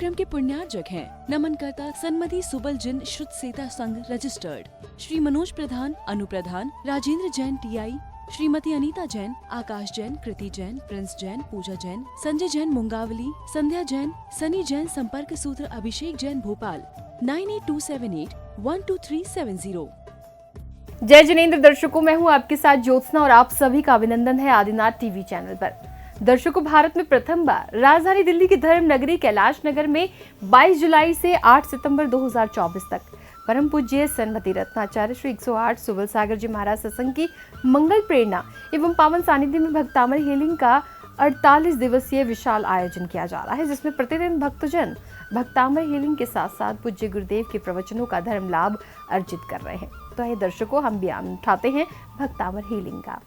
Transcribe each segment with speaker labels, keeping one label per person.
Speaker 1: कार्यक्रम के पुण्यार्जक हैं नमनकर्ता सन्मति सुबल जिन श्रुत सेता संघ रजिस्टर्ड, श्री मनोज प्रधान, अनु प्रधान, राजेंद्र जैन TI, श्रीमती अनीता जैन, आकाश जैन, कृति जैन, प्रिंस जैन, पूजा जैन, संजय जैन मुंगावली, संध्या जैन, सनी जैन, संपर्क सूत्र अभिषेक जैन भोपाल 9827812370।
Speaker 2: जय जिनेंद्र दर्शकों, मैं हूं आपके साथ ज्योत्सना और आप सभी का अभिनंदन है आदिनाथ टीवी चैनल पर। दर्शकों, भारत में प्रथम बार राजधानी दिल्ली की धर्म नगरी कैलाश नगर में 22 जुलाई से 8 सितंबर 2024 तक परम पूज्य सन्मति रत्नाचार्य श्री 108 सुबल सागर जी महाराज सत्संग की मंगल प्रेरणा एवं पावन सानिध्य में भक्तामर हीलिंग का 48 दिवसीय विशाल आयोजन किया जा रहा है, जिसमें प्रतिदिन भक्तजन भक्तामर हीलिंग के साथ साथ पूज्य गुरुदेव के प्रवचनों का धर्म लाभ अर्जित कर रहे हैं। तो आइए दर्शकों, हम भी आनंद उठाते हैं भक्तामर हीलिंग का।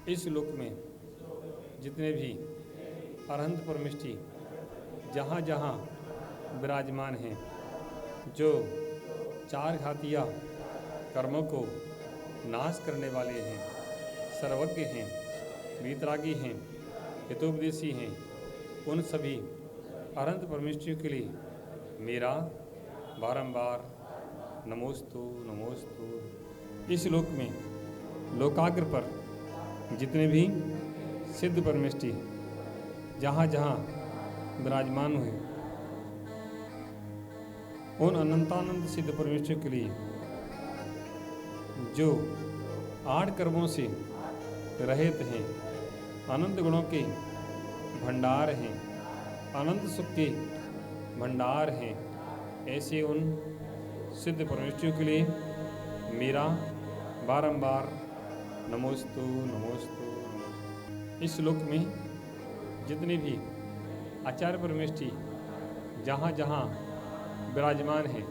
Speaker 3: इस लोक में जितने भी अरहंत परमिष्टि जहाँ जहाँ विराजमान हैं, जो चार घातिया कर्मों को नाश करने वाले हैं, सर्वज्ञ हैं, वीतरागी हैं, हितोपदेशी हैं, उन सभी अरहंत परमिष्टियों के लिए मेरा बारंबार नमोस्तु नमोस्तु। इस लोक में लोकाग्र पर जितने भी सिद्ध परमेष्टि जहाँ जहाँ विराजमान हुए, उन अनंतानंद सिद्ध परमेष्टियों के लिए जो 8 कर्मों से रहित हैं, अनंत गुणों के भंडार हैं, अनंत सुख के भंडार हैं, ऐसे उन सिद्ध परमेष्टियों के लिए मेरा बारंबार नमोस्तु नमोस्तु। इस श्लोक में जितने भी आचार्य परमेष्टि जहाँ जहाँ विराजमान हैं,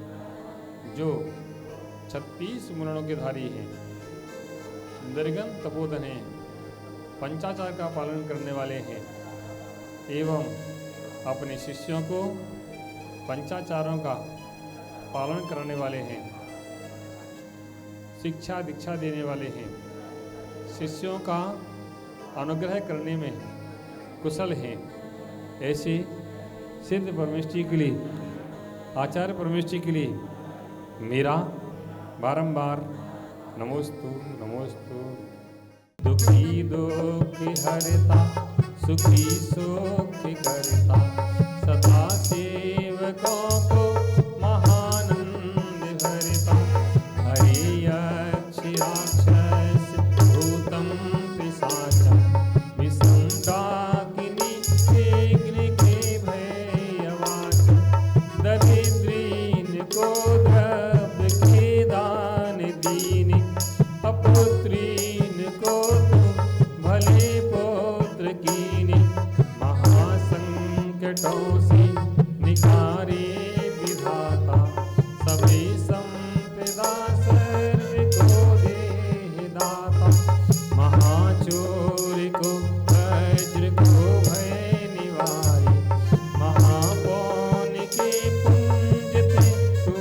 Speaker 3: जो 36 मुरणों के धारी हैं, निर्गम तपोधन हैं, पंचाचार का पालन करने वाले हैं एवं अपने शिष्यों को पंचाचारों का पालन कराने वाले हैं, शिक्षा दीक्षा देने वाले हैं, शिष्यों का अनुग्रह करने में कुशल हैं, ऐसे सिद्ध परमेष्टि के लिए, आचार्य परमेष्टि के लिए मेरा बारंबार नमोस्तु नमोस्तु। दुखी दुखी हरता, सुखी सुखी करता, सदा सेवकों को महानंद भरता। हरि यक्ष राक्षस भूतम पिशाचम विषम डाकिनी विघ्न के भयवाचम। दरिद्रीन को द्रव्य के दान दीनी, अपुत्रीन को तुम भले पुत्र कीनी। महासंकटों से निकारे विधाता, सभी संपदा सर्व को दे दाता। महाचोर को वज्र को भय निवारे, महापौन के पुंज ते तो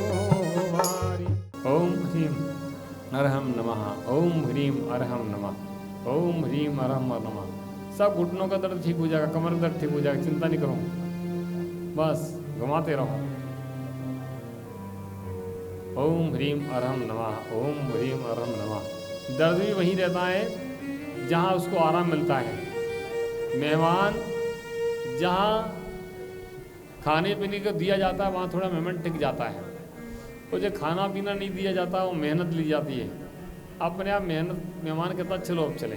Speaker 3: वारी। ओम ह्रीम अरहम नमः, ओम ह्रीम अरहम नमः, ओम ह्रीम अरहम नमः। सब घुटनों का दर्द ठीक हो जाएगा, कमर का दर्द ठीक हो जाएगा, चिंता नहीं करो, बस घुमाते रहो। ओम ह्रीम अरहम नमः, ओम ह्रीम अरहम नमः। दर्द भी वहीं रहता है जहाँ उसको आराम मिलता है। मेहमान जहाँ खाने पीने को दिया जाता है, वहाँ थोड़ा मेहमान टिक जाता है। और जो खाना पीना नहीं दिया जाता, वो मेहनत ली जाती है। अपने आप मेहनत, मेहमान कहता चलो अब चले,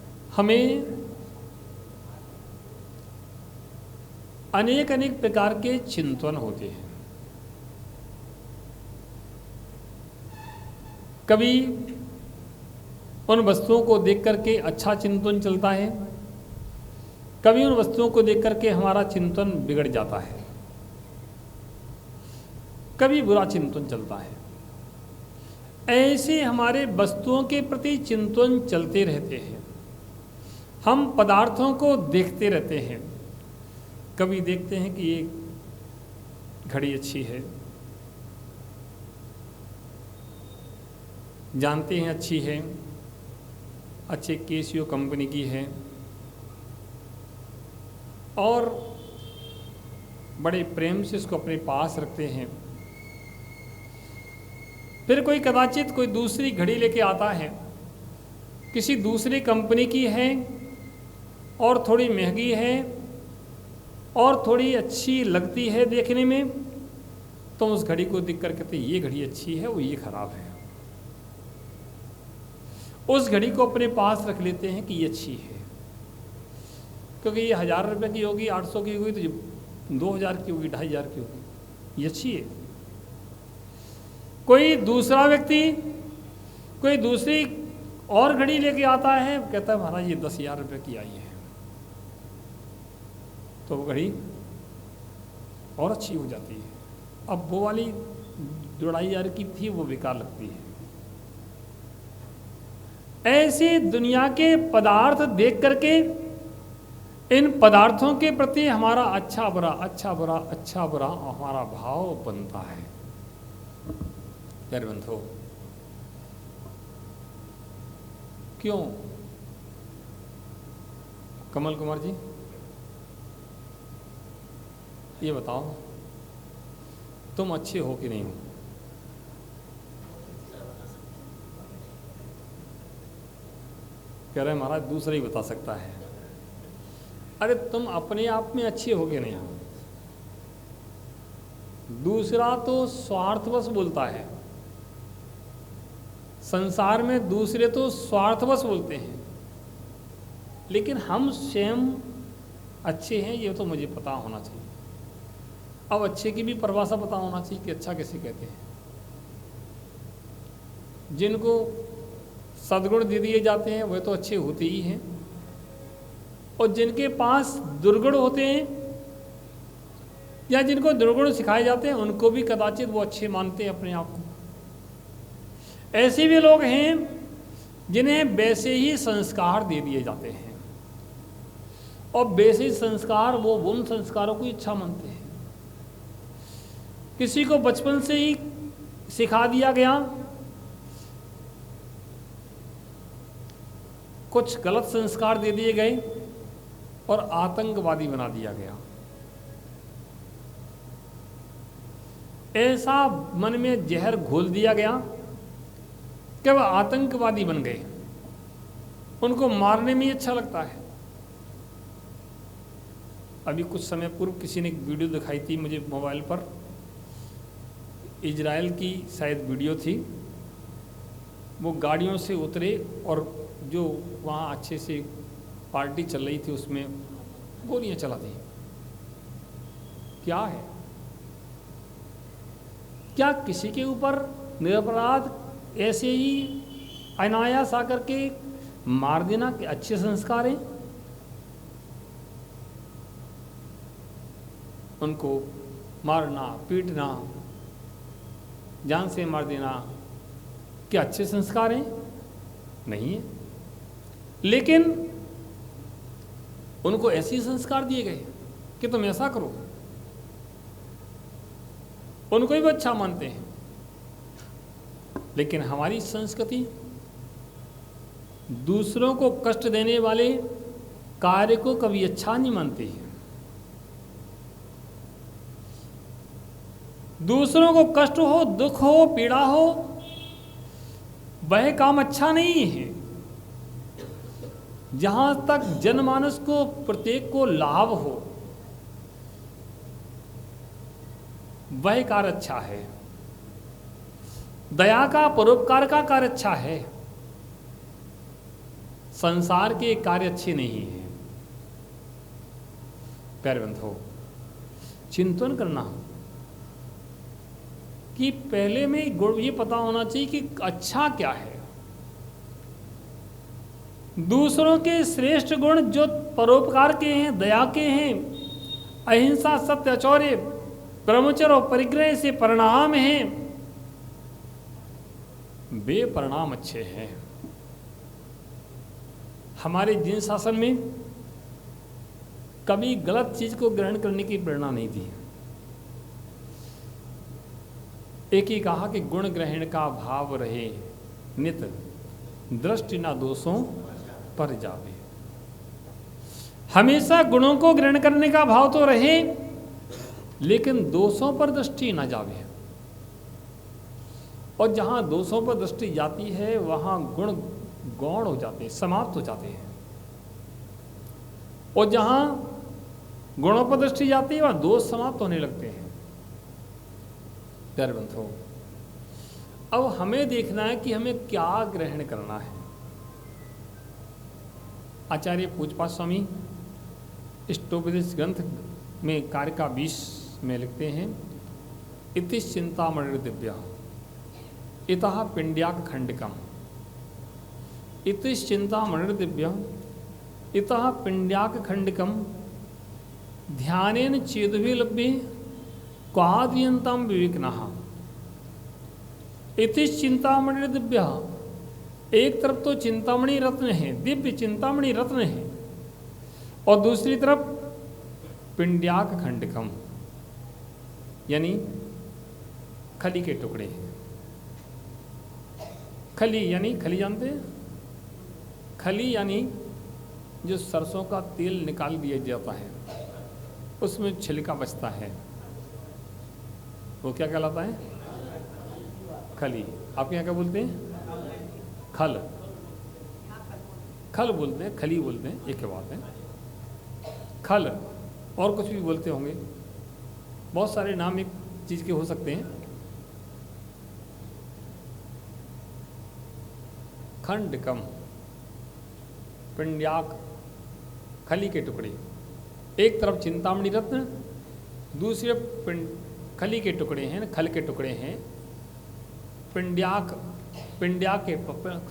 Speaker 3: हमें अनेक अनेक प्रकार के चिंतन होते हैं। कभी उन वस्तुओं को देख करके अच्छा चिंतन चलता है, कभी उन वस्तुओं को देख करके हमारा चिंतन बिगड़ जाता है, कभी बुरा चिंतन चलता है। ऐसे हमारे वस्तुओं के प्रति चिंतन चलते रहते हैं। हम पदार्थों को देखते रहते हैं। कभी देखते हैं कि ये घड़ी अच्छी है, जानते हैं अच्छी है, अच्छे केसियो कंपनी की है, और बड़े प्रेम से इसको अपने पास रखते हैं। फिर कोई कदाचित कोई दूसरी घड़ी लेके आता है, किसी दूसरी कंपनी की है और थोड़ी महंगी है और थोड़ी अच्छी लगती है देखने में, तो उस घड़ी को देख कर कहते ये घड़ी अच्छी है, वो ये खराब है। उस घड़ी को अपने पास रख लेते हैं कि ये अच्छी है, क्योंकि ये 1000 रुपये की होगी, 800 की होगी, तो 2000 की होगी, 2500 की होगी, ये अच्छी है। कोई दूसरा व्यक्ति कोई दूसरी और घड़ी लेके आता है, कहता है महाराज ये 10,000 रुपये की आई है, तो वो घड़ी और अच्छी हो जाती है। अब वो वाली 2,500 की थी, वो बेकार लगती है। ऐसे दुनिया के पदार्थ देख करके इन पदार्थों के प्रति हमारा अच्छा बुरा अच्छा बुरा अच्छा बुरा हमारा भाव बनता है। प्यारे बंधुओं, क्यों? कमल कुमार जी, ये बताओ, तुम अच्छे हो कि नहीं हो? कह रहे महाराज दूसरा ही बता सकता है। अरे तुम अपने आप में अच्छे हो कि नहीं हो? दूसरा तो स्वार्थवश बोलता है। संसार में दूसरे तो स्वार्थवश बोलते हैं, लेकिन हम स्वयं अच्छे हैं ये तो मुझे पता होना चाहिए। अब अच्छे की भी परिभाषा पता होना चाहिए कि अच्छा कैसे कहते हैं। जिनको सद्गुण दे दिए जाते हैं वह तो अच्छे होते ही हैं, और जिनके पास दुर्गुण होते हैं या जिनको दुर्गुण सिखाए जाते हैं उनको भी कदाचित वो अच्छे मानते हैं अपने आप को। ऐसे भी लोग हैं जिन्हें वैसे ही संस्कार दे दिए जाते हैं, और वैसे ही संस्कार वो उन संस्कारों को अच्छा मानते हैं। किसी को बचपन से ही सिखा दिया गया कुछ गलत संस्कार दे दिए गए और आतंकवादी बना दिया गया। ऐसा मन में जहर घोल दिया गया कि वह आतंकवादी बन गए। उनको मारने में ही अच्छा लगता है। अभी कुछ समय पूर्व किसी ने एक वीडियो दिखाई थी मुझे मोबाइल पर, इजराइल की शायद वीडियो थी। वो गाड़ियों से उतरे और जो वहाँ अच्छे से पार्टी चल रही थी उसमें गोलियां चला दी। क्या है? क्या किसी के ऊपर निरपराध ऐसे ही अनायास आकर के मार देना के अच्छे संस्कार हैं? उनको मारना, पीटना, जान से मार देना क्या अच्छे संस्कार हैं? नहीं है। लेकिन उनको ऐसे ही संस्कार दिए गए कि तुम ऐसा करो, उनको भी अच्छा मानते हैं। लेकिन हमारी संस्कृति दूसरों को कष्ट देने वाले कार्य को कभी अच्छा नहीं मानती है। दूसरों को कष्ट हो, दुख हो, पीड़ा हो, वह काम अच्छा नहीं है। जहां तक जनमानस को प्रत्येक को लाभ हो वह कार्य अच्छा है। दया का, परोपकार का कार्य अच्छा है। संसार के कार्य अच्छे नहीं हैं। प्यारे बंधुओं, चिंतन करना कि पहले में गुण ये पता होना चाहिए कि अच्छा क्या है। दूसरों के श्रेष्ठ गुण जो परोपकार के हैं, दया के हैं, अहिंसा, सत्य, चौर्य, ब्रह्मचर्य और परिग्रह से परिणाम हैं, वे परिणाम अच्छे हैं। हमारे जिन शासन में कभी गलत चीज को ग्रहण करने की प्रेरणा नहीं दी। एक ही कहा कि गुण ग्रहण का भाव रहे नित, दृष्टि ना दोषों पर जावे। हमेशा गुणों को ग्रहण करने का भाव तो रहे, लेकिन दोषों पर दृष्टि ना जावे। और जहां दोषों पर दृष्टि जाती है वहां गुण गौण हो जाते हैं, समाप्त हो जाते हैं। और जहां गुणों पर दृष्टि जाती है वहां दोष समाप्त होने लगते हैं। प्यारे बंधुओं, अब हमें देखना है कि हमें क्या ग्रहण करना है। आचार्य पूज्यपाद स्वामी इष्टोपदेश ग्रंथ में कारिका 20 में लिखते हैं, इति चिंतामणि दिव्या इतः पिंड्याक खंडिकम, इति चिंतामणि दिव्या इतः पिंड्याक खंडिकम, ध्यानेन चेदुभि लभ्ये क्वाद्यन्तं विवेकिनः। इति चिंतामणि दिव्या, एक तरफ तो चिंतामणि रत्न है, दिव्य चिंतामणि रत्न है, और दूसरी तरफ पिंड्याक खंडिकम यानी खली के टुकड़े हैं। खली यानी, खली जानते हैं? खली यानी जो सरसों का तेल निकाल दिया जाता है, उसमें छिलका बचता है, वो क्या कहलाता है? खली। आपके यहाँ क्या बोलते हैं? खल। खल बोलते हैं, खली बोलते हैं, एक ही बात है। खल और कुछ भी बोलते होंगे, बहुत सारे नाम एक चीज के हो सकते हैं। खंडकम, पिंड्याक, खली के टुकड़े। एक तरफ चिंतामणि रत्न, दूसरे खली के टुकड़े हैं, खल के टुकड़े हैं। पिंड्याक, पिंड्याक के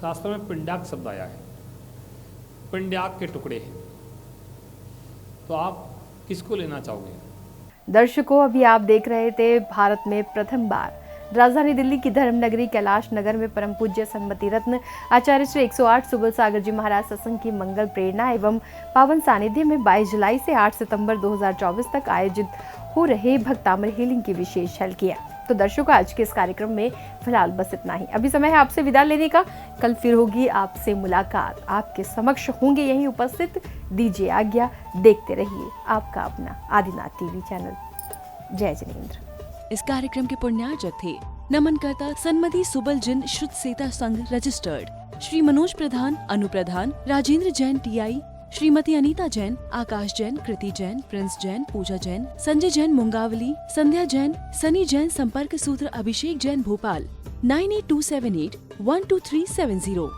Speaker 3: शास्त्र में पिंड्याक शब्द आया है, पिंड्याक के टुकड़े हैं। तो आप किसको लेना चाहोगे?
Speaker 2: दर्शकों, अभी आप देख रहे थे भारत में प्रथम बार राजधानी दिल्ली की धर्म नगरी कैलाश नगर में परम पूज्य सन्मति रत्न आचार्य श्री 108 सुबल सागर जी महाराज सत्संग की मंगल प्रेरणा एवं पावन सानिध्य में 22 जुलाई से 8 सितंबर 2024 तक आयोजित हो रहे भक्तामृत हीलिंग की विशेष झलकियां। तो दर्शकों, आज के इस कार्यक्रम में फिलहाल बस इतना ही। अभी समय है आपसे विदा लेने का। कल फिर होगी आपसे मुलाकात, आपके समक्ष होंगे यहीं उपस्थित। दीजिए आज्ञा, देखते रहिए आपका अपना आदिनाथ टीवी चैनल। जय जिनेंद्र।
Speaker 1: इस कार्यक्रम के पुण्यार्जक थे नमनकर्ता सन्मति सुबल जिन श्रुत सेता संघ रजिस्टर्ड श्री मनोज प्रधान, अनुप्रधान राजेंद्र जैन TI, श्रीमती अनीता जैन, आकाश जैन, कृति जैन, प्रिंस जैन, पूजा जैन, संजय जैन मुंगावली, संध्या जैन, सनी जैन। संपर्क सूत्र अभिषेक जैन भोपाल 9827812370।